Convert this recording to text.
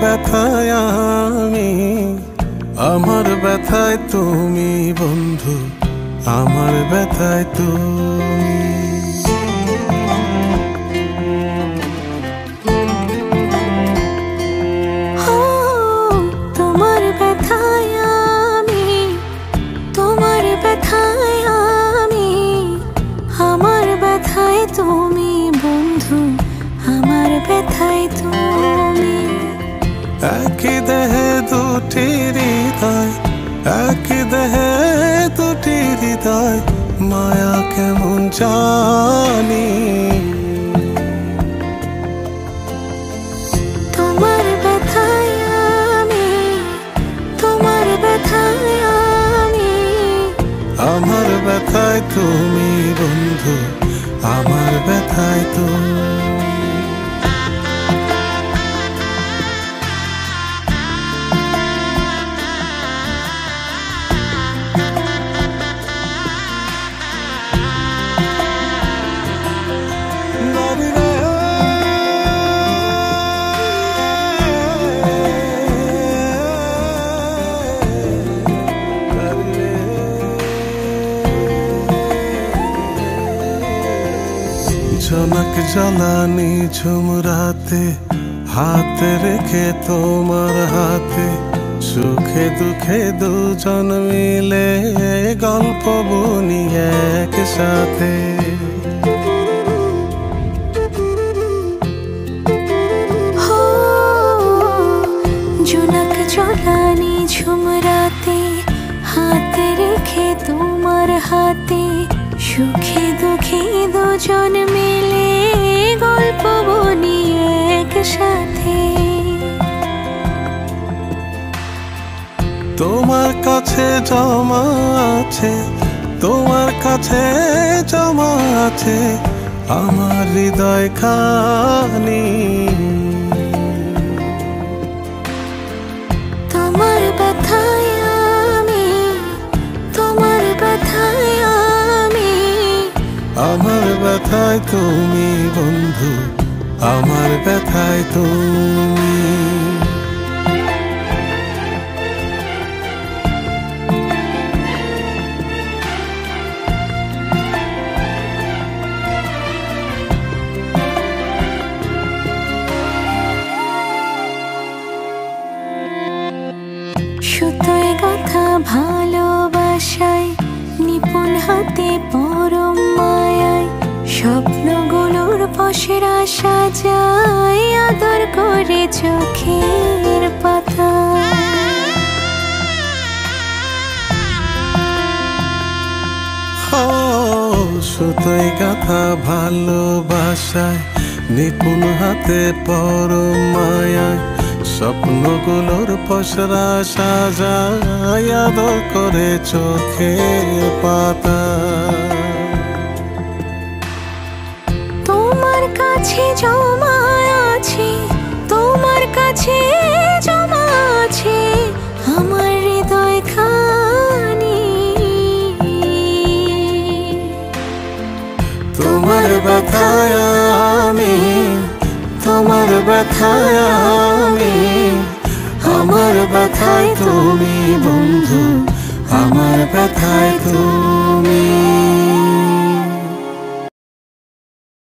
ব্যথায় আমি, আমার ব্যথায় তুমি বন্ধু, আমার ব্যথায় তুমি। তোমার ব্যথায় আমি, তোমার ব্যথায় আমি, আমার ব্যথায় তুমি বন্ধু, আমার ব্যথায় তুমি। একই দেহে দুটি হৃদয়, একই দেহে দুটি হৃদয়, মায়া কেমন জানি। তোমার ব্যথায় আমি, তোমার ব্যথায় আমি, আমার ব্যথায় তুমি বন্ধু, আমার ব্যথায় তুমি। জনক জ্বালানি ঝুমরাতে, হাতে রেখে তোমার হাতে, সুখে দুঃখে দুজন মিলে গল্প বুনি একসাথে। জনক জ্বালানি ঝুমরাতে, হাতে রেখে তোমার হাতে, সুখে দুঃখে দুজন মিলে গল্প বনি একসাথে। তোমার কাছে জমা আছে, তোমার কাছে জমা আছে আমার হৃদয় খানি। তোমার ব্যথায় আমি, তোমার ব্যথায় আমি, আমার ব্যথায় তুমি বন্ধু, আমার ব্যথায় তুমি। সুতোয় গাঁথা ভালোবাসায়, নিপুণ হাতে পরম মায়ায়, স্বপ্নগুলোর পসরা সাজায়, আদর করে চোখের পাতা। সুতোয় গাঁথা ভালোবাসায়, নিপুণ হাতে পরম মায়ায়, স্বপ্নগুলোর পসরা সাজায়, আদর করে চোখের পাতা। তোমার কাছে জমা আছে, তোমার কাছে জমা আছে আমার হৃদয় খানি। তোমার ব্যথায় আমি, তোমার ব্যথায় আমি, আমার ব্যথায় তুমি বন্ধু, আমার ব্যথায় তুমি।